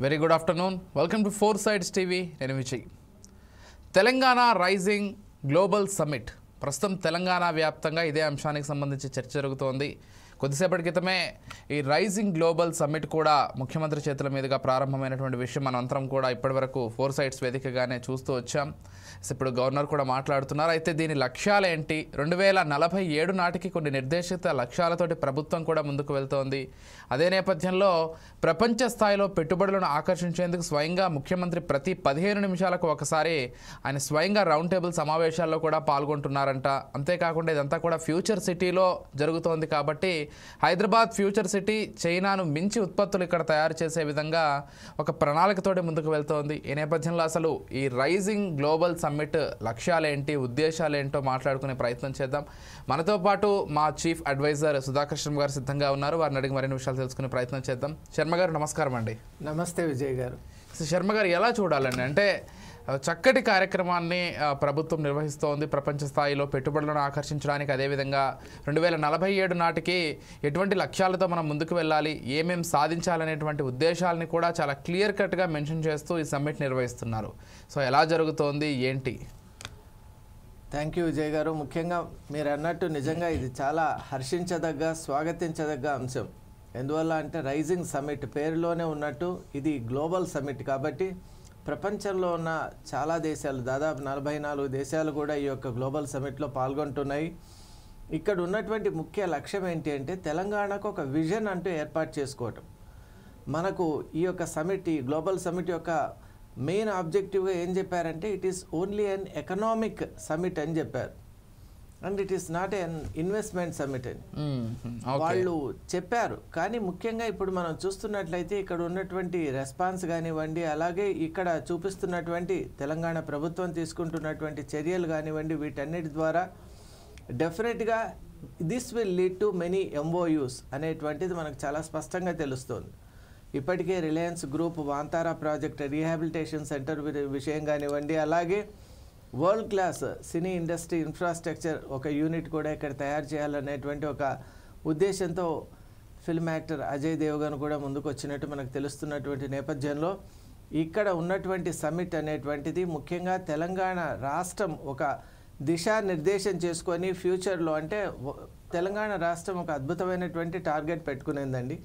Very good afternoon. Welcome to Four Sides TV. నేను Vijay. Telangana rising global summit ప్రస్తుతం తెలంగాణ వ్యాప్తంగా ఇదే అంశానికి సంబంధించి చర్చ జరుగుతోంది. కొద్దిసేపటి క్రితమే ఈ రైజింగ్ గ్లోబల్ సమ్మిట్ కూడా ముఖ్యమంత్రి చేతుల మీదుగా ప్రారంభమైనటువంటి విషయం మనంతరం కూడా ఇప్పటివరకు ఫోర్ సైడ్స్ వేదికగానే చూస్తూ వచ్చాం. ఇప్పుడు గవర్నర్ కూడా మాట్లాడుతున్నారు. అయితే దీని లక్ష్యాలు ఏంటి, 2047 నాటికి కొన్ని నిర్దేశిత లక్ష్యాలతోటి ప్రభుత్వం కూడా ముందుకు వెళ్తోంది. అదే నేపథ్యంలో ప్రపంచ స్థాయిలో పెట్టుబడులను ఆకర్షించేందుకు స్వయంగా ముఖ్యమంత్రి ప్రతి 15 నిమిషాలకు ఒకసారి ఆయన స్వయంగా రౌండ్ టేబుల్ సమావేశాల్లో కూడా పాల్గొంటున్నారంట. అంతేకాకుండా ఇదంతా కూడా ఫ్యూచర్ సిటీలో జరుగుతోంది కాబట్టి హైదరాబాద్ ఫ్యూచర్ సిటీ చైనాను మించి ఉత్పత్తులు ఇక్కడ తయారు చేసే విధంగా ఒక ప్రణాళికతోటి ముందుకు వెళ్తోంది. ఈ నేపథ్యంలో అసలు ఈ రైజింగ్ గ్లోబల్ సమ్మిట్ లక్ష్యాలేంటి, ఉద్దేశాలేంటో మాట్లాడుకునే ప్రయత్నం చేద్దాం. మనతో పాటు మా చీఫ్ అడ్వైజర్ సుధాకర్ శర్మ గారు సిద్ధంగా ఉన్నారు. వారిని అడిగి మరిన్ని విషయాలు తెలుసుకునే ప్రయత్నం చేద్దాం. శర్మ గారు నమస్కారం అండి. నమస్తే విజయ్ గారు. శర్మ గారు, ఎలా చూడాలండి అంటే చక్కటి కార్యక్రమాన్ని ప్రభుత్వం నిర్వహిస్తోంది ప్రపంచ స్థాయిలో పెట్టుబడులను ఆకర్షించడానికి. అదేవిధంగా 2047 నాటికి ఎటువంటి లక్ష్యాలతో మనం ముందుకు వెళ్ళాలి, ఏమేం సాధించాలనేటువంటి ఉద్దేశాలని కూడా చాలా క్లియర్ కట్గా మెన్షన్ చేస్తూ ఈ సమ్మిట్ నిర్వహిస్తున్నారు. సో ఎలా జరుగుతోంది ఏంటి? థ్యాంక్ యూ విజయ్ గారు. ముఖ్యంగా మీరు అన్నట్టు నిజంగా ఇది చాలా హర్షించదగ్గ, స్వాగతించదగ్గ అంశం. ఎందువల్ల అంటే రైజింగ్ సమ్మిట్ పేరులోనే ఉన్నట్టు ఇది గ్లోబల్ సమ్మిట్ కాబట్టి ప్రపంచంలో ఉన్న చాలా దేశాలు, దాదాపు 44 దేశాలు కూడా ఈ యొక్క గ్లోబల్ సమ్మిట్లో పాల్గొంటున్నాయి. ఇక్కడ ఉన్నటువంటి ముఖ్య లక్ష్యం ఏంటి అంటే తెలంగాణకు ఒక విజన్ అంటూ ఏర్పాటు చేసుకోవటం. మనకు ఈ యొక్క సమ్మిట్, ఈ గ్లోబల్ సమ్మిట్ యొక్క మెయిన్ ఆబ్జెక్టివ్గా ఏం చెప్పారంటే it is only an economic summit అని చెప్పారు. And it is not an investment summit అని వాళ్ళు చెప్పారు. కానీ ముఖ్యంగా ఇప్పుడు మనం చూస్తున్నట్లయితే ఇక్కడ ఉన్నటువంటి రెస్పాన్స్ కానివ్వండి, అలాగే ఇక్కడ చూపిస్తున్నటువంటి తెలంగాణ ప్రభుత్వం తీసుకుంటున్నటువంటి చర్యలు కానివ్వండి, వీటన్నిటి ద్వారా డెఫినెట్గా this will lead to many MOUs అనేటువంటిది మనకు చాలా స్పష్టంగా తెలుస్తుంది. ఇప్పటికే Reliance group Vantara project rehabilitation centre విషయం కానివ్వండి, అలాగే world class cine industry infrastructure ఒక యూనిట్ కూడా ఇక్కడ తయారు చేయాలనేటువంటి ఒక ఉద్దేశంతో ఫిల్మ్ యాక్టర్ అజయ్ దేవగన్ కూడా ముందుకు వచ్చినట్టు మనకు తెలుస్తున్నటువంటి నేపథ్యంలో ఇక్కడ ఉన్నటువంటి సమ్మిట్ అనేటువంటిది ముఖ్యంగా తెలంగాణ రాష్ట్రం ఒక దిశానిర్దేశం చేసుకొని ఫ్యూచర్లో అంటే తెలంగాణ రాష్ట్రం ఒక అద్భుతమైనటువంటి టార్గెట్ పెట్టుకునేందండి.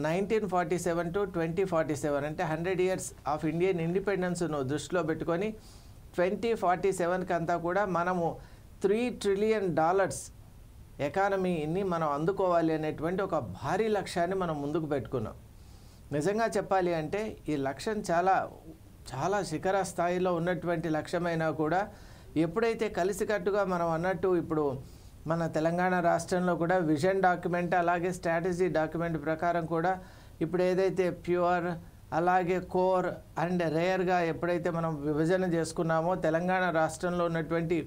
1947 to 2047 అంటే 100 years ఆఫ్ ఇండియన్ ఇండిపెండెన్స్ను దృష్టిలో పెట్టుకొని 2047కి అంతా కూడా మనము $3 trillion ఎకానమీని మనం అందుకోవాలి అనేటువంటి ఒక భారీ లక్ష్యాన్ని మనం ముందుకు పెట్టుకున్నాం. నిజంగా చెప్పాలి అంటే ఈ లక్ష్యం చాలా చాలా శిఖర స్థాయిలో ఉన్నటువంటి లక్ష్యమైనా కూడా ఎప్పుడైతే కలిసికట్టుగా మనం అన్నట్టు ఇప్పుడు మన తెలంగాణ రాష్ట్రంలో కూడా విజన్ డాక్యుమెంట్ అలాగే స్ట్రాటజీ డాక్యుమెంట్ ప్రకారం కూడా ఇప్పుడు ఏదైతే ప్యూర్ అలాగే కోర్ అండ్ రేర్గా ఎప్పుడైతే మనం విభజన చేసుకున్నామో తెలంగాణ రాష్ట్రంలో ఉన్నటువంటి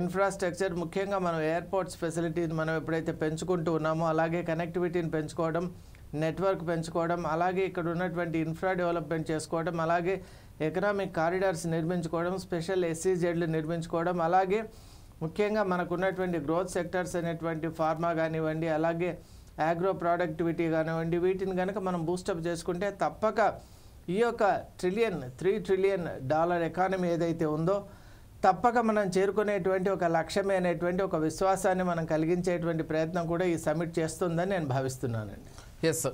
ఇన్ఫ్రాస్ట్రక్చర్ ముఖ్యంగా మనం ఎయిర్పోర్ట్స్ ఫెసిలిటీని మనం ఎప్పుడైతే పెంచుకుంటూ ఉన్నామో అలాగే కనెక్టివిటీని పెంచుకోవడం, నెట్వర్క్ పెంచుకోవడం, అలాగే ఇక్కడ ఉన్నటువంటి ఇన్ఫ్రా డెవలప్మెంట్ చేసుకోవడం, అలాగే ఎకనామిక్ కారిడార్స్ నిర్మించుకోవడం, స్పెషల్ SEZలు నిర్మించుకోవడం, అలాగే ముఖ్యంగా మనకు ఉన్నటువంటి గ్రోత్ సెక్టర్స్ అనేటువంటి ఫార్మా కానివ్వండి, అలాగే అగ్రో ప్రొడక్టివిటీ కానివ్వండి, వీటిని కనుక మనం బూస్టప్ చేసుకుంటే తప్పక ఈ యొక్క $3 trillion ఎకానమీ ఏదైతే ఉందో తప్పక మనం చేరుకునేటువంటి ఒక లక్ష్యమే అనేటువంటి ఒక విశ్వాసాన్ని మనం కలిగించేటువంటి ప్రయత్నం కూడా ఈ సమ్మిట్ చేస్తుందని నేను భావిస్తున్నానండి. ఎస్,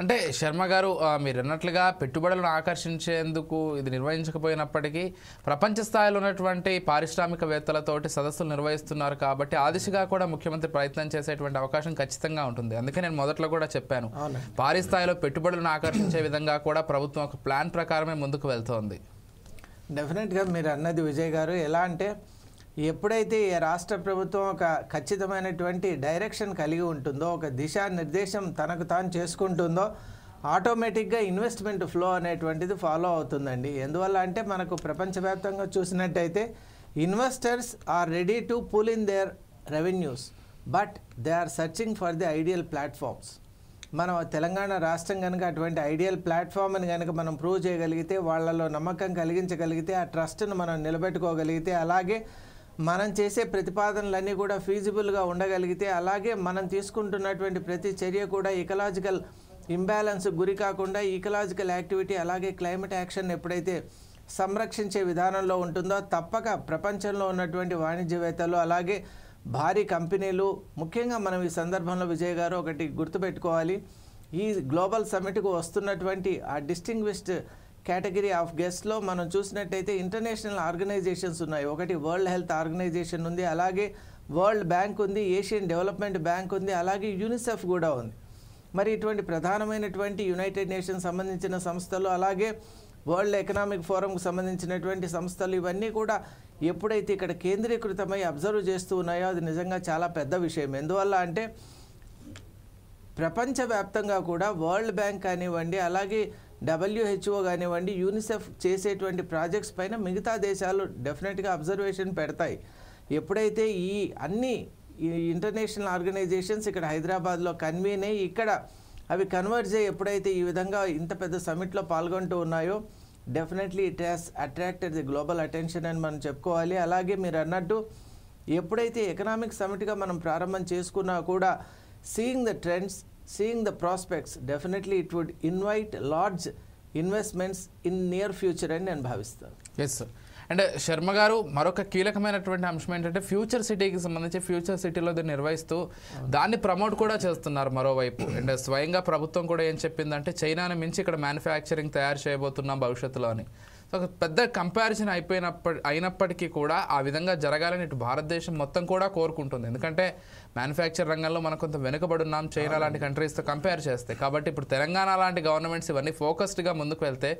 అంటే శర్మ గారు మీరు అన్నట్లుగా పెట్టుబడులను ఆకర్షించేందుకు ఇది నిర్వహించకపోయినప్పటికీ ప్రపంచ స్థాయిలో ఉన్నటువంటి పారిశ్రామికవేత్తలతోటి సదస్సులు నిర్వహిస్తున్నారు కాబట్టి ఆ దిశగా కూడా ముఖ్యమంత్రి ప్రయత్నం చేసేటువంటి అవకాశం ఖచ్చితంగా ఉంటుంది. అందుకే నేను మొదట్లో కూడా చెప్పాను, భారీ స్థాయిలో పెట్టుబడులను ఆకర్షించే విధంగా కూడా ప్రభుత్వం ఒక ప్లాన్ ప్రకారమే ముందుకు వెళ్తోంది. డెఫినెట్గా మీరు అన్నది విజయ్ గారు. ఎలా అంటే ఎప్పుడైతే ఈ రాష్ట్ర ప్రభుత్వం ఒక ఖచ్చితమైనటువంటి డైరెక్షన్ కలిగి ఉంటుందో, ఒక దిశానిర్దేశం తనకు తాను చేసుకుంటుందో ఆటోమేటిక్గా ఇన్వెస్ట్మెంట్ ఫ్లో అనేటువంటిది ఫాలో అవుతుందండి. ఎందువల్ల అంటే మనకు ప్రపంచవ్యాప్తంగా చూసినట్టయితే investors are ready to pull in their revenues but they are searching for the ideal platforms. మనం తెలంగాణ రాష్ట్రం కనుక అటువంటి ఐడియల్ ప్లాట్ఫామ్ని కనుక మనం ప్రూవ్ చేయగలిగితే, వాళ్ళలో నమ్మకం కలిగించగలిగితే, ఆ ట్రస్ట్ను మనం నిలబెట్టుకోగలిగితే, అలాగే మనం చేసే ప్రతిపాదనలన్నీ కూడా ఫీజిబుల్గా ఉండగలిగితే, అలాగే మనం తీసుకుంటున్నటువంటి ప్రతి చర్య కూడా ఇకలాజికల్ ఇంబ్యాలెన్స్ గురి కాకుండా ఈకలాజికల్ యాక్టివిటీ అలాగే క్లైమేట్ యాక్షన్ ఎప్పుడైతే సంరక్షించే విధానంలో ఉంటుందో తప్పక ప్రపంచంలో ఉన్నటువంటి వాణిజ్యవేత్తలు అలాగే భారీ కంపెనీలు ముఖ్యంగా మనం ఈ సందర్భంలో విజయ్ గారు ఒకటి గుర్తుపెట్టుకోవాలి. ఈ గ్లోబల్ సమ్మిట్కు వస్తున్నటువంటి ఆ డిస్టింగ్విష్డ్ కేటగిరీ ఆఫ్ గెస్ట్లో మనం చూసినట్టయితే ఇంటర్నేషనల్ ఆర్గనైజేషన్స్ ఉన్నాయి. ఒకటి వరల్డ్ హెల్త్ ఆర్గనైజేషన్ ఉంది, అలాగే వరల్డ్ బ్యాంక్ ఉంది, ఏషియన్ డెవలప్మెంట్ బ్యాంక్ ఉంది, అలాగే యూనిసెఫ్ కూడా ఉంది. మరి ఇటువంటి ప్రధానమైనటువంటి యునైటెడ్ నేషన్స్ సంబంధించిన సంస్థలు అలాగే వరల్డ్ ఎకనామిక్ ఫోరంకు సంబంధించినటువంటి సంస్థలు ఇవన్నీ కూడా ఎప్పుడైతే ఇక్కడ కేంద్రీకృతమై అబ్జర్వ్ చేస్తూ ఉన్నాయో అది నిజంగా చాలా పెద్ద విషయం. ఎందువల్ల అంటే ప్రపంచవ్యాప్తంగా కూడా వరల్డ్ బ్యాంక్ కానివ్వండి అలాగే WHO కానివ్వండి యూనిసెఫ్ చేసేటువంటి ప్రాజెక్ట్స్ పైన మిగతా దేశాలు డెఫినెట్గా అబ్జర్వేషన్ పెడతాయి. ఎప్పుడైతే ఈ అన్ని ఇంటర్నేషనల్ ఆర్గనైజేషన్స్ ఇక్కడ హైదరాబాద్లో కన్వీన్ అయ్యి ఇక్కడ అవి కన్వర్జ్ అయ్యి ఎప్పుడైతే ఈ విధంగా ఇంత పెద్ద సమిట్లో పాల్గొంటూ ఉన్నాయో definitely it has attracted the global attention అని మనం చెప్పుకోవాలి. అలాగే మీరు అన్నట్టు ఎప్పుడైతే ఎకనామిక్ సమిట్గా మనం ప్రారంభం చేసుకున్నా కూడా seeing the trends, seeing the prospects definitely it would invite large investments in near future అని నేను భావిస్తాను. Yes sir. అండ్ శర్మ గారు మరొక కీలకమైనటువంటి అంశం ఏంటంటే ఫ్యూచర్ సిటీకి సంబంధించి ఫ్యూచర్ సిటీలో దీన్ని నిర్వహిస్తూ దాన్ని ప్రమోట్ కూడా చేస్తున్నారు మరోవైపు. అండ్ స్వయంగా ప్రభుత్వం కూడా ఏం చెప్పిందంటే చైనాని మించి ఇక్కడ మ్యానుఫ్యాక్చరింగ్ తయారు చేయబోతున్నాం భవిష్యత్తులో అని. సో ఒక పెద్ద కంపారిజన్ అయినప్పటికీ కూడా ఆ విధంగా జరగాలని ఇటు భారతదేశం మొత్తం కూడా కోరుకుంటుంది. ఎందుకంటే మ్యానుఫ్యాక్చర్ రంగంలో మనం కొంత వెనుకబడి ఉన్నాం చైనా లాంటి కంట్రీస్తో కంపేర్ చేస్తే. కాబట్టి ఇప్పుడు తెలంగాణ లాంటి గవర్నమెంట్స్ ఇవన్నీ ఫోకస్డ్గా ముందుకు వెళ్తే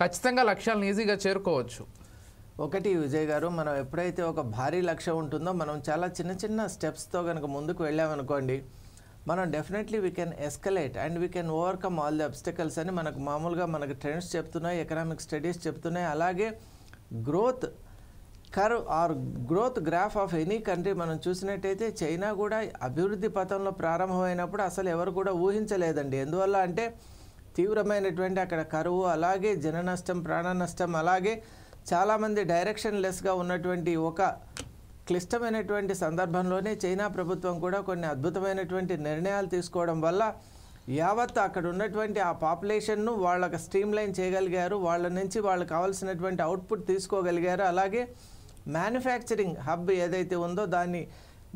ఖచ్చితంగా లక్ష్యాలను ఈజీగా చేరుకోవచ్చు. ఒకటి విజయ్ గారు, మనం ఎప్పుడైతే ఒక భారీ లక్ష్యం ఉంటుందో మనం చాలా చిన్న చిన్న స్టెప్స్తో కనుక ముందుకు వెళ్ళామనుకోండి మనం definitely we can escalate and we can overcome all the obstacles అని మనకు మామూలుగా మనకు ట్రెండ్స్ చెప్తున్నాయి, ఎకనామిక్ స్టడీస్ చెప్తున్నాయి. అలాగే growth curve or growth graph of any country మనం చూసినట్టయితే చైనా కూడా అభివృద్ధి పథంలో ప్రారంభమైనప్పుడు అసలు ఎవరు కూడా ఊహించలేదండి. ఎందువల్ల అంటే తీవ్రమైనటువంటి అక్కడ కరువు, అలాగే జన నష్టం, ప్రాణ నష్టం, అలాగే చాలామంది డైరెక్షన్ లెస్గా ఉన్నటువంటి ఒక క్లిష్టమైనటువంటి సందర్భంలోనే చైనా ప్రభుత్వం కూడా కొన్ని అద్భుతమైనటువంటి నిర్ణయాలు తీసుకోవడం వల్ల యావత్ అక్కడ ఉన్నటువంటి ఆ పాపులేషన్ను వాళ్ళకి స్ట్రీమ్లైన్ చేయగలిగారు, వాళ్ళ నుంచి వాళ్ళకి కావాల్సినటువంటి అవుట్పుట్ తీసుకోగలిగారు. అలాగే మ్యానుఫ్యాక్చరింగ్ హబ్ ఏదైతే ఉందో దాన్ని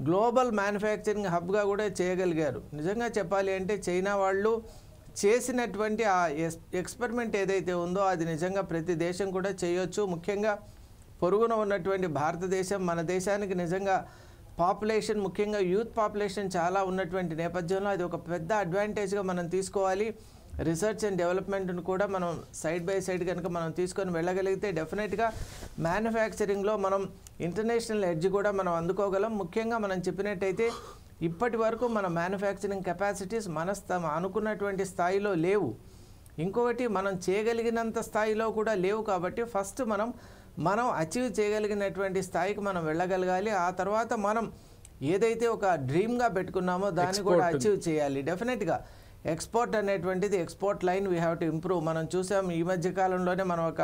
గ్లోబల్ మ్యానుఫ్యాక్చరింగ్ హబ్గా కూడా చేయగలిగారు. నిజంగా చెప్పాలి అంటే చైనా వాళ్ళు చేసినటువంటి ఆ ఎక్స్పెరిమెంట్ ఏదైతే ఉందో అది నిజంగా ప్రతి దేశం కూడా చేయొచ్చు. ముఖ్యంగా పొరుగున ఉన్నటువంటి భారతదేశం మన దేశానికి నిజంగా పాపులేషన్ ముఖ్యంగా యూత్ పాపులేషన్ చాలా ఉన్నటువంటి నేపథ్యంలో అది ఒక పెద్ద అడ్వాంటేజ్గా మనం తీసుకోవాలి. రీసెర్చ్ అండ్ డెవలప్మెంట్ను కూడా మనం సైడ్ బై సైడ్ కనుక మనం తీసుకొని వెళ్ళగలిగితే డెఫినెట్గా మ్యానుఫ్యాక్చరింగ్లో మనం ఇంటర్నేషనల్ ఎడ్జ్ కూడా మనం అందుకోగలం. ముఖ్యంగా మనం చెప్పినట్టయితే ఇప్పటి వరకు మన మ్యానుఫ్యాక్చరింగ్ కెపాసిటీస్ అనుకున్నటువంటి స్థాయిలో లేవు. ఇంకొకటి మనం చేయగలిగినంత స్థాయిలో కూడా లేవు. కాబట్టి ఫస్ట్ మనం అచీవ్ చేయగలిగినటువంటి స్థాయికి మనం వెళ్ళగలగాలి. ఆ తర్వాత మనం ఏదైతే ఒక డ్రీమ్గా పెట్టుకున్నామో దాన్ని కూడా అచీవ్ చేయాలి. డెఫినెట్గా ఎక్స్పోర్ట్ అనేటువంటిది export line we have to improve. మనం చూసాం ఈ మధ్య కాలంలోనే మనం ఒక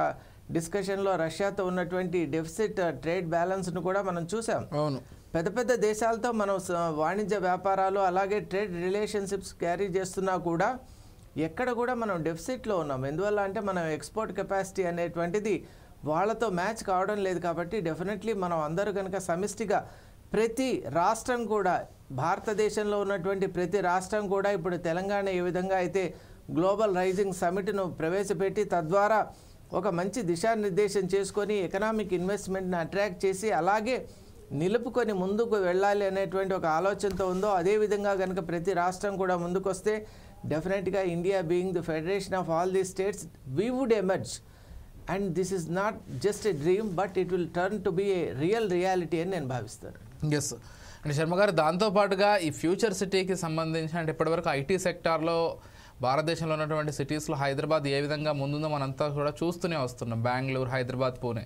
డిస్కషన్లో రష్యాతో ఉన్నటువంటి డెఫిసిట్ ట్రేడ్ బ్యాలెన్స్ను కూడా మనం చూసాం. అవును, పెద్ద పెద్ద దేశాలతో మనం వాణిజ్య వ్యాపారాలు అలాగే ట్రేడ్ రిలేషన్షిప్స్ క్యారీ చేస్తున్నా కూడా ఎక్కడ కూడా మనం డెఫిసిట్లో ఉన్నాం. ఎందువల్ల అంటే మనం ఎక్స్పోర్ట్ కెపాసిటీ అనేటువంటిది వాళ్ళతో మ్యాచ్ కావడం లేదు. కాబట్టి డెఫినెట్లీ మనం అందరూ కనుక సమిష్టిగా ప్రతి రాష్ట్రం కూడా భారతదేశంలో ఉన్నటువంటి ప్రతి రాష్ట్రం కూడా ఇప్పుడు తెలంగాణ ఏ విధంగా అయితే గ్లోబల్ రైజింగ్ సమిట్ను ప్రవేశపెట్టి తద్వారా ఒక మంచి దిశానిర్దేశం చేసుకొని ఎకనామిక్ ఇన్వెస్ట్మెంట్ని అట్రాక్ట్ చేసి అలాగే నిలుపుకొని ముందుకు వెళ్ళాలి అనేటువంటి ఒక ఆలోచనతో ఉందో అదేవిధంగా కనుక ప్రతి రాష్ట్రం కూడా ముందుకు వస్తే డెఫినెట్గా India being the federation of all the states we would emerge and this is not just a dream but it will turn to be a real reality అని నేను భావిస్తాను. ఎస్ అండ్ శర్మ గారు, దాంతోపాటుగా ఈ ఫ్యూచర్ సిటీకి సంబంధించి అంటే ఇప్పటివరకు ఐటీ సెక్టార్లో భారతదేశంలో ఉన్నటువంటి సిటీస్లో హైదరాబాద్ ఏ విధంగా ముందుందో మనంతా కూడా చూస్తూనే వస్తున్నాం. Bengaluru, Hyderabad, Pune.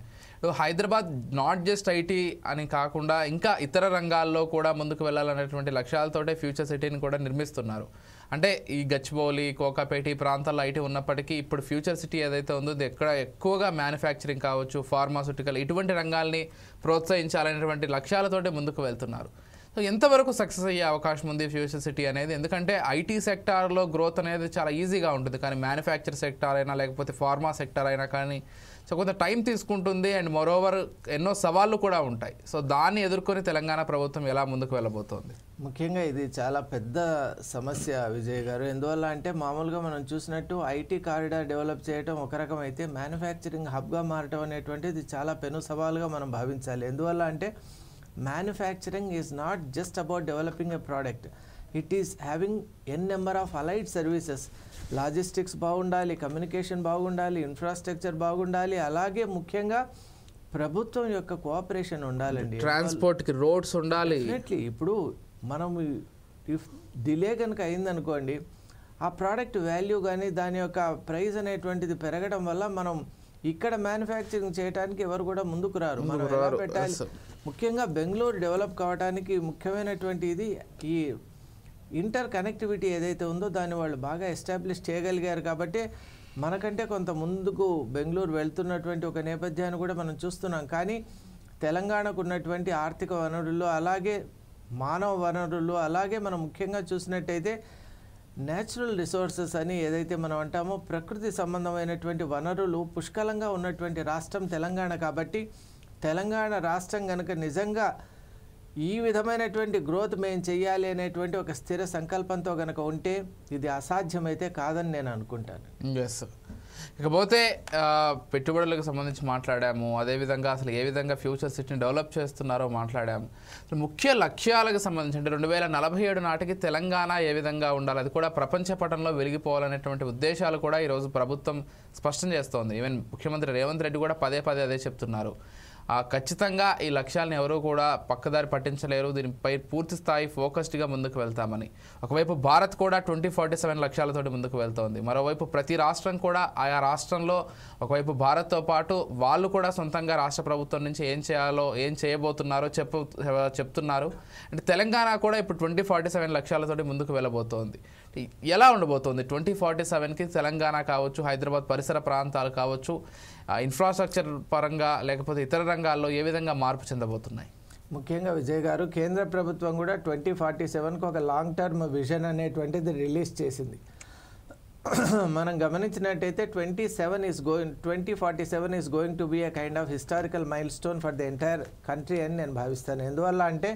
Hyderabad not just IT అని కాకుండా ఇంకా ఇతర రంగాల్లో కూడా ముందుకు వెళ్ళాలనేటువంటి లక్ష్యాలతోటే ఫ్యూచర్ సిటీని కూడా నిర్మిస్తున్నారు. అంటే ఈ గచ్చిబౌలి, కోకాపేట ఈ ప్రాంతాల్లో ఐటీ ఉన్నప్పటికీ ఇప్పుడు ఫ్యూచర్ సిటీ ఏదైతే ఉందో ఎక్కడ ఎక్కువగా మ్యానుఫ్యాక్చరింగ్ కావచ్చు, ఫార్మాస్యూటికల్ ఇటువంటి రంగాల్ని ప్రోత్సహించాలనేటువంటి లక్ష్యాలతోటే ముందుకు వెళ్తున్నారు. సో ఎంతవరకు సక్సెస్ అయ్యే అవకాశం ఉంది ఫ్యూచర్ సిటీ అనేది? ఎందుకంటే ఐటీ సెక్టార్లో గ్రోత్ అనేది చాలా ఈజీగా ఉంటుంది, కానీ మ్యానుఫ్యాక్చర్ సెక్టార్ అయినా లేకపోతే ఫార్మా సెక్టార్ అయినా కానీ సో కొంత టైం తీసుకుంటుంది. అండ్ మోరోవర్ ఎన్నో సవాళ్ళు కూడా ఉంటాయి. సో దాన్ని ఎదుర్కొని తెలంగాణ ప్రభుత్వం ఎలా ముందుకు వెళ్ళబోతోంది? ముఖ్యంగా ఇది చాలా పెద్ద సమస్య విజయ్ గారు. ఎందువల్ల అంటే మామూలుగా మనం చూసినట్టు ఐటీ కారిడార్ డెవలప్ చేయడం ఒక రకం అయితే, మ్యానుఫ్యాక్చరింగ్ హబ్గా మారటం అనేటువంటిది చాలా పెను సవాలుగా మనం భావించాలి. ఎందువల్ల అంటే manufacturing is not just about developing a product, it is having an number of allied services. Logistics బాగుండాలి, కమ్యూనికేషన్ బాగుండాలి, ఇన్ఫ్రాస్ట్రక్చర్ బాగుండాలి, అలాగే ముఖ్యంగా ప్రభుత్వం యొక్క కోఆపరేషన్ ఉండాలండి. ట్రాన్స్పోర్ట్కి రోడ్స్ ఉండాలి. డెఫినెట్లీ ఇప్పుడు మనం ఇఫ్ డిలే కనుక అయిందనుకోండి, ఆ ప్రోడక్ట్ వాల్యూ కానీ దాని యొక్క ప్రైస్ అనేటువంటిది పెరగడం వల్ల మనం ఇక్కడ మ్యానుఫ్యాక్చరింగ్ చేయడానికి ఎవరు కూడా ముందుకు రారు. మనం ఎలా పెట్టాలి? ముఖ్యంగా బెంగళూరు డెవలప్ కావడానికి ముఖ్యమైనటువంటి ఇది ఈ ఇంటర్ కనెక్టివిటీ ఏదైతే ఉందో దాన్ని వాళ్ళు బాగా ఎస్టాబ్లిష్ చేయగలిగారు. కాబట్టి మనకంటే కొంత ముందుకు బెంగళూరు వెళ్తున్నటువంటి ఒక నేపథ్యాన్ని కూడా మనం చూస్తున్నాం. కానీ తెలంగాణకు ఉన్నటువంటి ఆర్థిక వనరులు, అలాగే మానవ వనరులు, అలాగే మనం ముఖ్యంగా చూసినట్టయితే న్యాచురల్ రిసోర్సెస్ అని ఏదైతే మనం అంటామో, ప్రకృతి సంబంధమైనటువంటి వనరులు పుష్కలంగా ఉన్నటువంటి రాష్ట్రం తెలంగాణ. కాబట్టి తెలంగాణ రాష్ట్రం కనుక నిజంగా ఈ విధమైనటువంటి గ్రోత్ మేము చెయ్యాలి అనేటువంటి ఒక స్థిర సంకల్పంతో కనుక ఉంటే ఇది అసాధ్యమైతే కాదని నేను అనుకుంటాను. ఎస్. ఇకపోతే పెట్టుబడులకు సంబంధించి మాట్లాడాము, అదేవిధంగా అసలు ఏ విధంగా ఫ్యూచర్ సిటీని డెవలప్ చేస్తున్నారో మాట్లాడాము. అసలు ముఖ్య లక్ష్యాలకు సంబంధించి అంటే 2047 నాటికి తెలంగాణ ఏ విధంగా ఉండాలి, అది కూడా ప్రపంచ పటంలో వెలిగిపోవాలనేటువంటి ఉద్దేశాలు కూడా ఈరోజు ప్రభుత్వం స్పష్టం చేస్తోంది. ఈవెన్ ముఖ్యమంత్రి రేవంత్ రెడ్డి కూడా పదే పదే అదే చెప్తున్నారు. ఖచ్చితంగా ఈ లక్ష్యాలను ఎవరూ కూడా పక్కదారి పట్టించలేరు, దీనిపై పూర్తి స్థాయి ఫోకస్డ్గా ముందుకు వెళ్తామని. ఒకవైపు భారత్ కూడా 2047 లక్ష్యాలతోటి ముందుకు వెళ్తోంది. మరోవైపు ప్రతి రాష్ట్రం కూడా ఆయా రాష్ట్రంలో ఒకవైపు భారత్తో పాటు వాళ్ళు కూడా సొంతంగా రాష్ట్ర ప్రభుత్వం నుంచి ఏం చేయాలో ఏం చేయబోతున్నారో చెప్తున్నారు. అంటే తెలంగాణ కూడా ఇప్పుడు 2047 లక్ష్యాలతోటి ముందుకు వెళ్ళబోతోంది. ఎలా ఉండబోతోంది 2047కి? తెలంగాణ కావచ్చు, హైదరాబాద్ పరిసర ప్రాంతాలు కావచ్చు, ఇన్ఫ్రాస్ట్రక్చర్ పరంగా లేకపోతే ఇతర రంగాల్లో ఏ విధంగా మార్పు చెందబోతున్నాయి? ముఖ్యంగా విజయ్ గారు, కేంద్ర ప్రభుత్వం కూడా 2047కు ఒక లాంగ్ టర్మ్ విజన్ అనేటువంటిది రిలీజ్ చేసింది. మనం గమనించినట్టయితే 2047 is going to be a kind of historical milestone for the entire country అని నేను భావిస్తాను. ఎందువల్ల అంటే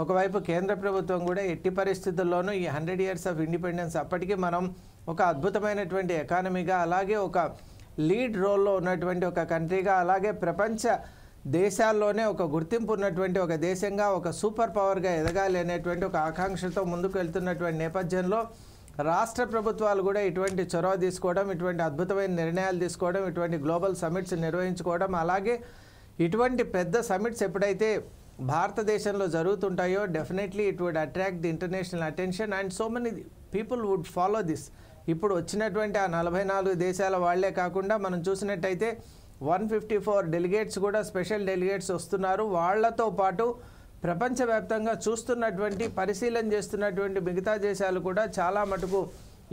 ఒకవైపు కేంద్ర ప్రభుత్వం కూడా ఎట్టి పరిస్థితుల్లోనూ ఈ 100 years ఆఫ్ ఇండిపెండెన్స్ అప్పటికి మనం ఒక అద్భుతమైనటువంటి ఎకానమీగా, అలాగే ఒక లీడ్ రోల్లో ఉన్నటువంటి ఒక కంట్రీగా, అలాగే ప్రపంచ దేశాల్లోనే ఒక గుర్తింపు ఉన్నటువంటి ఒక దేశంగా, ఒక సూపర్ పవర్గా ఎదగాలి అనేటువంటి ఒక ఆకాంక్షతో ముందుకు వెళ్తున్నటువంటి నేపథ్యంలో రాష్ట్ర ప్రభుత్వాలు కూడా ఇటువంటి చొరవ తీసుకోవడం, ఇటువంటి అద్భుతమైన నిర్ణయాలు తీసుకోవడం, ఇటువంటి గ్లోబల్ సమిట్స్ నిర్వహించుకోవడం, అలాగే ఇటువంటి పెద్ద సమిట్స్ ఎప్పుడైతే భారతదేశంలో జరుగుతుంటాయో definitely it would attract the international attention and so many people would follow this. ఇప్పుడు వచ్చినటువంటి ఆ 44 దేశాల వాళ్లే కాకుండా మనం చూసినట్టయితే 154 డెలిగేట్స్ కూడా స్పెషల్ డెలిగేట్స్ వస్తున్నారు. వాళ్లతో పాటు ప్రపంచవ్యాప్తంగా చూస్తున్నటువంటి, పరిశీలన చేస్తున్నటువంటి మిగతా దేశాలు కూడా చాలా మటుకు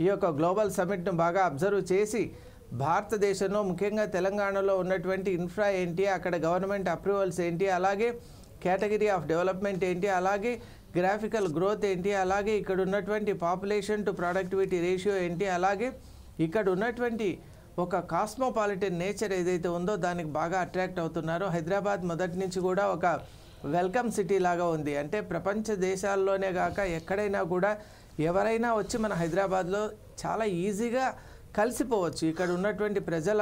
ఈ యొక్క గ్లోబల్ సమిట్ను బాగా అబ్జర్వ్ చేసి భారతదేశంలో ముఖ్యంగా తెలంగాణలో ఉన్నటువంటి ఇన్ఫ్రా ఏంటి, అక్కడ గవర్నమెంట్ అప్రూవల్స్ ఏంటి, అలాగే కేటగిరీ ఆఫ్ డెవలప్మెంట్ ఏంటి, అలాగే గ్రాఫికల్ గ్రోత్ ఏంటి, అలాగే ఇక్కడ ఉన్నటువంటి పాపులేషన్ టు ప్రొడక్టివిటీ రేషియో ఏంటి, అలాగే ఇక్కడ ఉన్నటువంటి ఒక కాస్మోపాలిటన్ నేచర్ ఏదైతే ఉందో దానికి బాగా అట్రాక్ట్ అవుతున్నారు. హైదరాబాద్ మొదటి నుంచి కూడా ఒక వెల్కమ్ సిటీ లాగా ఉంది. అంటే ప్రపంచ దేశాల్లోనే కాక ఎక్కడైనా కూడా ఎవరైనా వచ్చి మన హైదరాబాద్లో చాలా ఈజీగా కలిసిపోవచ్చు. ఇక్కడ ఉన్నటువంటి ప్రజల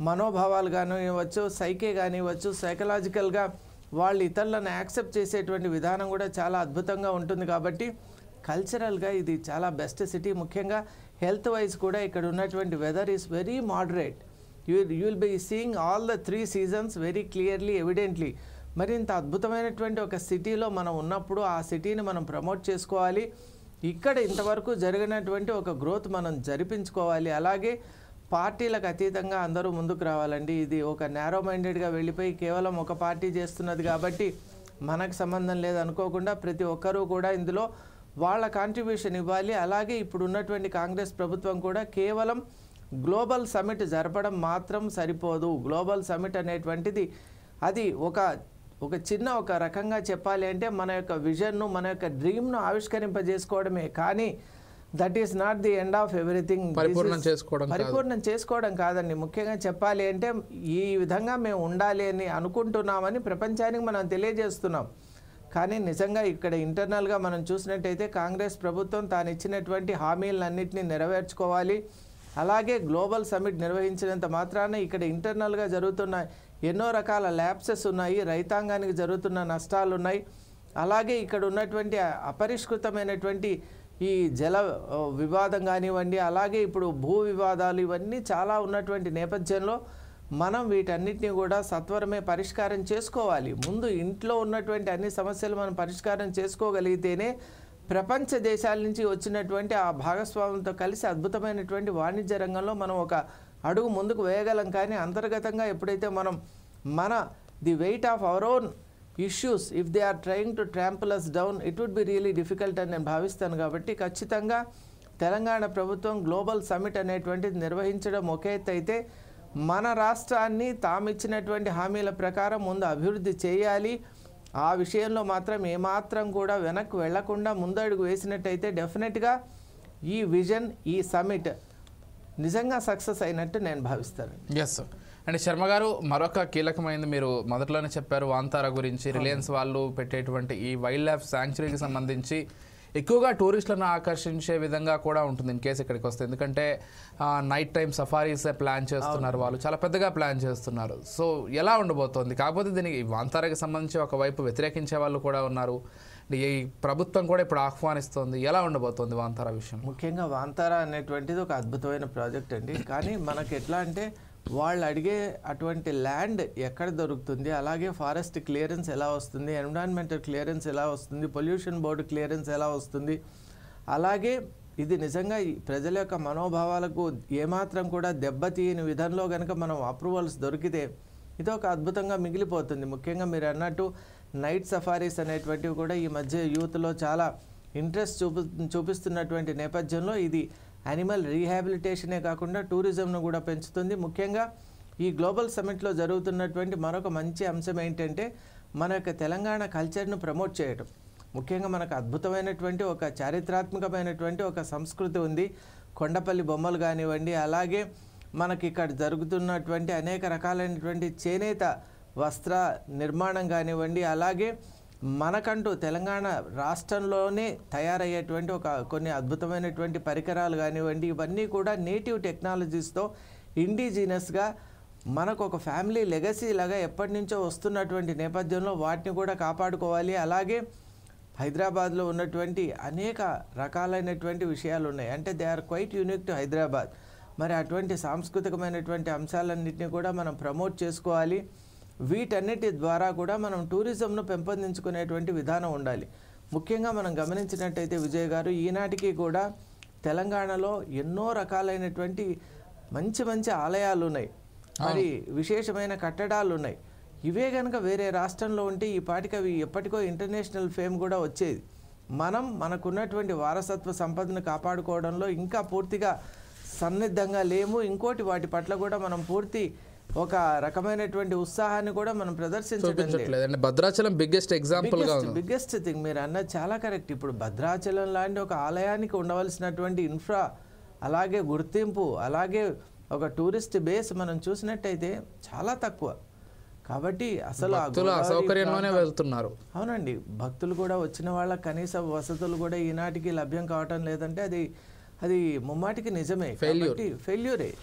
మనోభావాలు కానివ్వచ్చు, సైకే కానివ్వచ్చు, సైకలాజికల్గా వాళ్ళు ఇతరులను యాక్సెప్ట్ చేసేటువంటి విధానం కూడా చాలా అద్భుతంగా ఉంటుంది. కాబట్టి కల్చరల్గా ఇది చాలా బెస్ట్ సిటీ. ముఖ్యంగా హెల్త్ వైజ్ కూడా ఇక్కడ ఉన్నటువంటి weather is very moderate. You will be seeing all the 3 seasons very clearly, evidently. మరి ఇంత అద్భుతమైనటువంటి ఒక సిటీలో మనం ఉన్నప్పుడు ఆ సిటీని మనం ప్రమోట్ చేసుకోవాలి. ఇక్కడ ఇంతవరకు జరిగినటువంటి ఒక గ్రోత్ మనం జరిపించుకోవాలి. అలాగే పార్టీలకు అతీతంగా అందరూ ముందుకు రావాలండి. ఇది ఒక నేరో మైండెడ్గా వెళ్ళిపోయి కేవలం ఒక పార్టీ చేస్తున్నది కాబట్టి మనకు సంబంధం లేదనుకోకుండా ప్రతి ఒక్కరూ కూడా ఇందులో వాళ్ళ కాంట్రిబ్యూషన్ ఇవ్వాలి. అలాగే ఇప్పుడు ఉన్నటువంటి కాంగ్రెస్ ప్రభుత్వం కూడా కేవలం గ్లోబల్ సమిట్ జరపడం మాత్రం సరిపోదు. గ్లోబల్ సమిట్ అనేటువంటిది అది ఒక ఒక రకంగా చెప్పాలి అంటే మన యొక్క విజన్ను, మన యొక్క డ్రీమ్ను ఆవిష్కరింపజేసుకోవడమే. కానీ that is not the end of everything. పరిపూర్ణం చేసుకోవడం కాదండి. ముఖ్యంగా చెప్పాలి అంటే ఈ విధంగా మేము ఉండాలి అని అనుకుంటున్నామని ప్రపంచానికి మనం తెలియజేస్తున్నాం. కానీ నిజంగా ఇక్కడ ఇంటర్నల్గా మనం చూసినట్టయితే కాంగ్రెస్ ప్రభుత్వం తాను ఇచ్చినటువంటి హామీలన్నింటినీ నెరవేర్చుకోవాలి. అలాగే గ్లోబల్ సమిట్ నిర్వహించినంత మాత్రాన ఇక్కడ ఇంటర్నల్గా జరుగుతున్న ఎన్నో రకాల ల్యాప్సెస్ ఉన్నాయి, రైతాంగానికి జరుగుతున్న నష్టాలు ఉన్నాయి. అలాగే ఇక్కడ ఉన్నటువంటి అపరిష్కృతమైనటువంటి ఈ జల వివాదం కానివ్వండి, అలాగే ఇప్పుడు భూ వివాదాలు, ఇవన్నీ చాలా ఉన్నటువంటి నేపథ్యంలో మనం వీటన్నిటిని కూడా సత్వరమే పరిష్కారం చేసుకోవాలి. ముందు ఇంట్లో ఉన్నటువంటి అన్ని సమస్యలు మనం పరిష్కారం చేసుకోగలిగితేనే ప్రపంచ దేశాల నుంచి వచ్చినటువంటి ఆ భాగస్వాములతో కలిసి అద్భుతమైనటువంటి వాణిజ్య రంగంలో మనం ఒక అడుగు ముందుకు వేయగలం. కానీ అంతర్గతంగా ఎప్పుడైతే మనం the weight of our own issues if they are trying to trample us down, it would be really difficult అని నేను భావిస్తాను. కాబట్టి ఖచ్చితంగా తెలంగాణ ప్రభుత్వం గ్లోబల్ సమిట్ అనేటువంటిది నిర్వహించడం ఒక ఎత్తు అయితే, మన రాష్ట్రాన్ని తామిచ్చినటువంటి హామీల ప్రకారం ముందు అభివృద్ధి చేయాలి. ఆ విషయంలో మాత్రం ఏమాత్రం కూడా వెనక్కి వెళ్లకుండా ముందడుగు వేసినట్టయితే డెఫినెట్గా ఈ విజన్, ఈ సమిట్ నిజంగా సక్సెస్ అయినట్టు నేను భావిస్తాను. ఎస్ అండ్ శర్మ గారు, మరొక కీలకమైనది మీరు మొదట్లోనే చెప్పారు వాంతారా గురించి. రిలయన్స్ వాళ్ళు పెట్టేటువంటి ఈ వైల్డ్ లైఫ్ శాంక్చురీకి సంబంధించి ఎక్కువగా టూరిస్టులను ఆకర్షించే విధంగా కూడా ఉంటుంది ఇన్ కేసు ఇక్కడికి వస్తే. ఎందుకంటే నైట్ టైం సఫారీస్ ప్లాన్ చేస్తున్నారు, వాళ్ళు చాలా పెద్దగా ప్లాన్ చేస్తున్నారు. సో ఎలా ఉండబోతోంది? కాకపోతే దీనికి వాంతారాకి సంబంధించి ఒకవైపు వ్యతిరేకించే వాళ్ళు కూడా ఉన్నారు. ఈ ప్రభుత్వం కూడా ఇప్పుడు ఆహ్వానిస్తోంది. ఎలా ఉండబోతోంది వాంతారా విషయం? ముఖ్యంగా వాంతారా అనేటువంటిది ఒక అద్భుతమైన ప్రాజెక్ట్ అండి. కానీ మనకి ఎట్లా అంటే వాళ్ళు అడిగే అటువంటి ల్యాండ్ ఎక్కడ దొరుకుతుంది, అలాగే ఫారెస్ట్ క్లియరెన్స్ ఎలా వస్తుంది, ఎన్విరాన్మెంటల్ క్లియరెన్స్ ఎలా వస్తుంది, పొల్యూషన్ బోర్డు క్లియరెన్స్ ఎలా వస్తుంది, అలాగే ఇది నిజంగా ప్రజల యొక్క మనోభావాలకు ఏమాత్రం కూడా దెబ్బతీయని విధంలో కనుక మనం అప్రూవల్స్ దొరికితే ఇది ఒక అద్భుతంగా మిగిలిపోతుంది. ముఖ్యంగా మీరు అన్నట్టు నైట్ సఫారీస్ అనేటువంటివి కూడా ఈ మధ్య యూత్లో చాలా ఇంట్రెస్ట్ చూపిస్తున్నటువంటి నేపథ్యంలో ఇది యానిమల్ రీహాబిలిటేషనే కాకుండా టూరిజంను కూడా పెంచుతుంది. ముఖ్యంగా ఈ గ్లోబల్ సమిట్లో జరుగుతున్నటువంటి మరొక మంచి అంశం ఏంటంటే మన యొక్క తెలంగాణ కల్చర్ను ప్రమోట్ చేయడం. ముఖ్యంగా మనకు అద్భుతమైనటువంటి ఒక చారిత్రాత్మకమైనటువంటి ఒక సంస్కృతి ఉంది. కొండపల్లి బొమ్మలు కానివ్వండి, అలాగే మనకి ఇక్కడ జరుగుతున్నటువంటి అనేక రకాలైనటువంటి చేనేత వస్త్ర నిర్మాణం కానివ్వండి, అలాగే మనకంటూ తెలంగాణ రాష్ట్రంలోనే తయారయ్యేటువంటి కొన్ని అద్భుతమైనటువంటి పరికరాలు కానివ్వండి, ఇవన్నీ కూడా నేటివ్ టెక్నాలజీస్తో ఇండిజినస్గా మనకు ఒక ఫ్యామిలీ లెగసీ లాగా ఎప్పటి నుంచో వస్తున్నటువంటి నేపథ్యంలో వాటిని కూడా కాపాడుకోవాలి. అలాగే హైదరాబాద్లో ఉన్నటువంటి అనేక రకాలైనటువంటి విషయాలు ఉన్నాయి. అంటే they are quite unique to Hyderabad. మరి అటువంటి సాంస్కృతికమైనటువంటి అంశాలన్నింటినీ కూడా మనం ప్రమోట్ చేసుకోవాలి. వీటన్నిటి ద్వారా కూడా మనం టూరిజంను పెంపొందించుకునేటువంటి విధానం ఉండాలి. ముఖ్యంగా మనం గమనించినట్టయితే విజయ్ గారు, ఈనాటికి కూడా తెలంగాణలో ఎన్నో రకాలైనటువంటి మంచి మంచి ఆలయాలు ఉన్నాయి, మరి విశేషమైన కట్టడాలు ఉన్నాయి. ఇవే కనుక వేరే రాష్ట్రంలో ఉంటే ఈ పాటికి అవి ఎప్పటికో ఇంటర్నేషనల్ ఫేమ్ కూడా వచ్చేది. మనకున్నటువంటి వారసత్వ సంపదను కాపాడుకోవడంలో ఇంకా పూర్తిగా సన్నిద్ధంగా లేము. ఇంకోటి వాటి పట్ల కూడా మనం పూర్తి ఒక రకమైనటువంటి ఉత్సాహాన్ని కూడా మనం ప్రదర్శించట్లేదు. Bhadrachalam biggest example, biggest thing మీరు అన్నది చాలా కరెక్ట్. ఇప్పుడు భద్రాచలం లాంటి ఒక ఆలయానికి ఉండవలసినటువంటి ఇన్ఫ్రా, అలాగే గుర్తింపు, అలాగే ఒక టూరిస్ట్ బేస్ మనం చూసినట్టయితే చాలా తక్కువ. కాబట్టి అసలు అసౌకర్యంలోనే వెళ్తున్నారు. అవునండి, భక్తులు కూడా వచ్చిన వాళ్ళ కనీస వసతులు కూడా ఈనాటికి లభ్యం కావటం లేదంటే అది ముమ్మాటికి నిజమే. ఫెయిల్యూరే.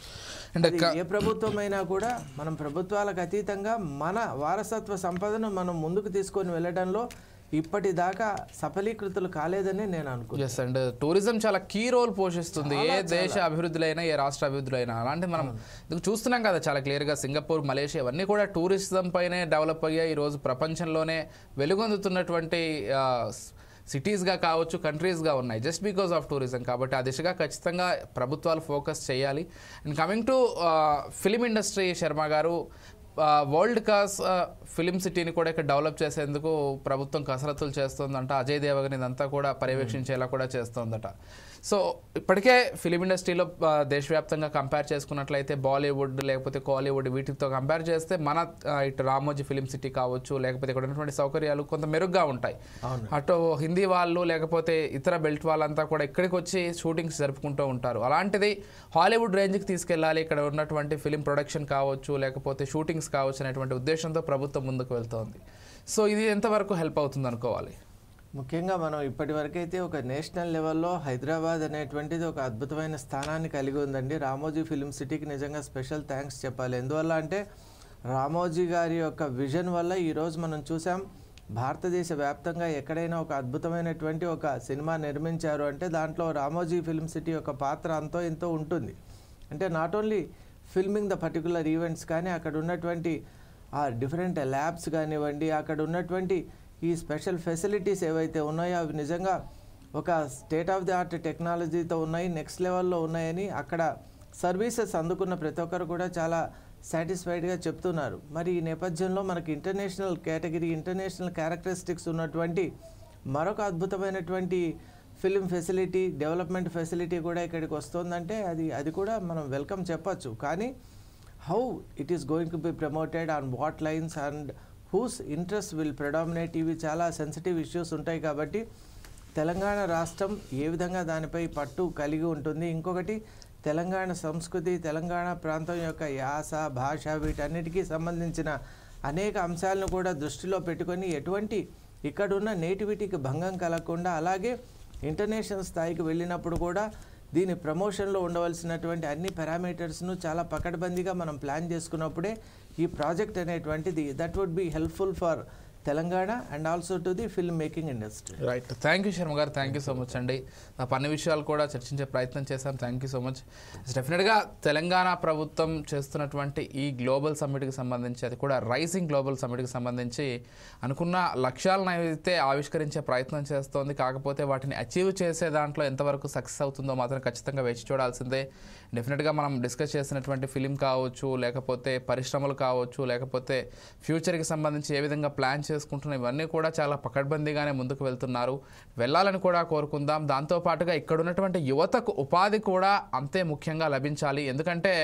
ఏ ప్రభుత్వం అయినా కూడా మనం ప్రభుత్వాలకు అతీతంగా మన వారసత్వ సంపదను మనం ముందుకు తీసుకొని వెళ్ళడంలో ఇప్పటిదాకా సఫలీకృతులు కాలేదని నేను అనుకుంటున్నాను. ఎస్, అండ్ టూరిజం చాలా కీ రోల్ పోషిస్తుంది ఏ దేశ అభివృద్ధిలో అయినా, ఏ రాష్ట్ర అభివృద్ధిలో అయినా. అలాంటి మనం చూస్తున్నాం కదా చాలా క్లియర్గా. సింగపూర్, మలేషియా ఇవన్నీ కూడా టూరిజం పైనే డెవలప్ అయ్యాయి. ఈరోజు ప్రపంచంలోనే వెలుగొందుతున్నటువంటి సిటీస్గా కావచ్చు, కంట్రీస్గా ఉన్నాయి జస్ట్ బికాస్ ఆఫ్ టూరిజం. కాబట్టి ఆ దిశగా ఖచ్చితంగా ప్రభుత్వాలు ఫోకస్ చేయాలి. And coming to film industry, Sharma గారు, వరల్డ్ క్లాస్ ఫిలిం సిటీని కూడా ఇక్కడ డెవలప్ చేసేందుకు ప్రభుత్వం కసరత్తులు చేస్తుందంట. అజయ్ దేవగన్ ఇదంతా కూడా పర్యవేక్షించేలా కూడా చేస్తుందట. సో ఇప్పటికే ఫిలిం ఇండస్ట్రీలో దేశవ్యాప్తంగా కంపేర్ చేసుకున్నట్లయితే బాలీవుడ్ లేకపోతే కాలీవుడ్ వీటితో కంపేర్ చేస్తే మన ఇటు రామోజీ ఫిలిం సిటీ కావచ్చు, లేకపోతే ఇక్కడ ఉన్నటువంటి సౌకర్యాలు కొంత మెరుగ్గా ఉంటాయి. అటు హిందీ వాళ్ళు లేకపోతే ఇతర బెల్ట్ వాళ్ళంతా కూడా ఇక్కడికి వచ్చి షూటింగ్స్ జరుపుకుంటూ ఉంటారు. అలాంటిది హాలీవుడ్ రేంజ్కి తీసుకెళ్ళాలి, ఇక్కడ ఉన్నటువంటి ఫిలిం ప్రొడక్షన్ కావచ్చు లేకపోతే షూటింగ్స్ కావచ్చు అనేటువంటి ఉద్దేశంతో ప్రభుత్వం ముందుకు వెళ్తోంది. సో ఇది ఎంతవరకు హెల్ప్ అవుతుంది అనుకోవాలి? ముఖ్యంగా మనం ఇప్పటివరకైతే ఒక నేషనల్ లెవెల్లో హైదరాబాద్ అనేటువంటిది ఒక అద్భుతమైన స్థానాన్ని కలిగి ఉందండి. రామోజీ ఫిలిం సిటీకి నిజంగా స్పెషల్ థ్యాంక్స్ చెప్పాలి. ఎందువల్ల అంటే రామోజీ గారి యొక్క విజన్ వల్ల ఈరోజు మనం చూసాం భారతదేశ వ్యాప్తంగా ఎక్కడైనా ఒక అద్భుతమైనటువంటి ఒక సినిమా నిర్మించారు అంటే దాంట్లో రామోజీ ఫిలిం సిటీ యొక్క పాత్ర అంతో ఎంతో ఉంటుంది. అంటే not only filming the particular events, కానీ అక్కడ ఉన్నటువంటి ఆ డిఫరెంట్ ల్యాబ్స్ కానివ్వండి, అక్కడ ఉన్నటువంటి ఈ స్పెషల్ ఫెసిలిటీస్ ఏవైతే ఉన్నాయో అవి నిజంగా ఒక స్టేట్ ఆఫ్ ది ఆర్ట్ టెక్నాలజీతో ఉన్నాయి, నెక్స్ట్ లెవెల్లో ఉన్నాయని అక్కడ సర్వీసెస్ అందుకున్న ప్రతి ఒక్కరు కూడా చాలా సాటిస్ఫైడ్గా చెప్తున్నారు. మరి ఈ నేపథ్యంలో మనకి ఇంటర్నేషనల్ కేటగిరీ, ఇంటర్నేషనల్ క్యారెక్టరిస్టిక్స్ ఉన్నటువంటి మరొక అద్భుతమైనటువంటి ఫిలిం ఫెసిలిటీ, డెవలప్మెంట్ ఫెసిలిటీ కూడా ఇక్కడికి వస్తుందంటే అది కూడా మనం వెల్కమ్ చెప్పచ్చు. కానీ how it is going to be promoted, on what lines and whose interest will predominate, ఇవి చాలా సెన్సిటివ్ ఇష్యూస్ ఉంటాయి. కాబట్టి తెలంగాణ రాష్ట్రం ఏ విధంగా దానిపై పట్టు కలిగి ఉంటుంది, ఇంకొకటి తెలంగాణ సంస్కృతి, తెలంగాణ ప్రాంతం యొక్క యాస, భాష, వీటన్నిటికీ సంబంధించిన అనేక అంశాలను కూడా దృష్టిలో పెట్టుకొని ఎటువంటి ఇక్కడున్న నేటివిటీకి భంగం కలగకుండా, అలాగే ఇంటర్నేషనల్ స్థాయికి వెళ్ళినప్పుడు కూడా దీని ప్రమోషన్లో ఉండవలసినటువంటి అన్ని పారామీటర్స్ను చాలా పకడ్బందీగా మనం ప్లాన్ చేసుకున్నప్పుడే ఈ ప్రాజెక్ట్ అనేటువంటిది that would be helpful for Telangana and also to the film making industry. Right, thank you Sharma garu, thank you so much అండి. అన్ని విషయాలు కూడా చర్చించే ప్రయత్నం చేశాం. Thank you so much. డెఫినెట్గా తెలంగాణ ప్రభుత్వం చేస్తున్నటువంటి ఈ గ్లోబల్ సమ్మిట్కి సంబంధించి, అది కూడా రైజింగ్ గ్లోబల్ సమ్మిట్కి సంబంధించి అనుకున్న లక్ష్యాలను అయితే ఆవిష్కరించే ప్రయత్నం చేస్తోంది. కాకపోతే వాటిని అచీవ్ చేసే దాంట్లో ఎంతవరకు సక్సెస్ అవుతుందో మాత్రం ఖచ్చితంగా వేచి చూడాల్సిందే. డెఫినెట్గా మనం డిస్కస్ చేసినటువంటి ఫిలిం కావచ్చు, లేకపోతే పరిశ్రమలు కావచ్చు, లేకపోతే ఫ్యూచర్కి సంబంధించి ఏ విధంగా ప్లాన్ చేసుకుంటున్నాం, ఇవన్నీ కూడా చాలా పకడ్బందీగానే ముందుకు వెళ్తున్నారు. వెళ్ళాలని కూడా కోరుకుందాం. దాంతోపాటుగా ఇక్కడ ఉన్నటువంటి యువతకు ఉపాధి కూడా అంతే ముఖ్యంగా లభించాలి. ఎందుకంటే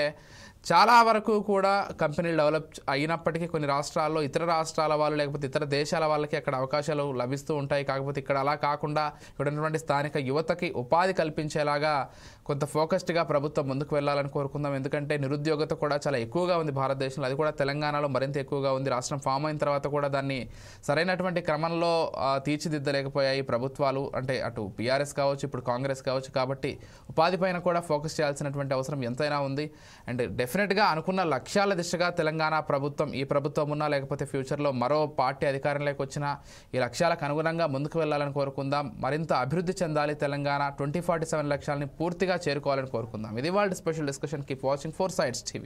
చాలా వరకు కూడా కంపెనీలు డెవలప్ అయినప్పటికీ కొన్ని రాష్ట్రాల్లో ఇతర రాష్ట్రాల వాళ్ళు లేకపోతే ఇతర దేశాల వాళ్ళకి అక్కడ అవకాశాలు లభిస్తూ ఉంటాయి. కాకపోతే ఇక్కడ అలా కాకుండా ఇక్కడ ఉన్నటువంటి స్థానిక యువతకి ఉపాధి కల్పించేలాగా కొంత ఫోకస్డ్గా ప్రభుత్వం ముందుకు వెళ్ళాలని కోరుకుందాం. ఎందుకంటే నిరుద్యోగత కూడా చాలా ఎక్కువగా ఉంది భారతదేశంలో, అది కూడా తెలంగాణలో మరింత ఎక్కువగా ఉంది. రాష్ట్రం ఫామ్ అయిన తర్వాత కూడా దాన్ని సరైనటువంటి క్రమంలో తీర్చిదిద్దలేకపోయాయి ప్రభుత్వాలు, అంటే అటు బీఆర్ఎస్ కావచ్చు, ఇప్పుడు కాంగ్రెస్ కావచ్చు. కాబట్టి ఉపాధి పైన కూడా ఫోకస్ చేయాల్సినటువంటి అవసరం ఎంతైనా ఉంది. అండ్ డెఫినెట్గా అనుకున్న లక్ష్యాల దిశగా తెలంగాణ ప్రభుత్వం, ఈ ప్రభుత్వం ఉన్నా లేకపోతే ఫ్యూచర్లో మరో పార్టీ అధికారంలోకి వచ్చినా ఈ లక్ష్యాలకు అనుగుణంగా ముందుకు వెళ్ళాలని కోరుకుందాం. మరింత అభివృద్ధి చెందాలి తెలంగాణ. 2047 లక్ష్యాలని పూర్తిగా చేరుకోవాలని కోరుకుందాం. ఇది వాళ్ళ special discussion. Keep watching 4 Sides TV.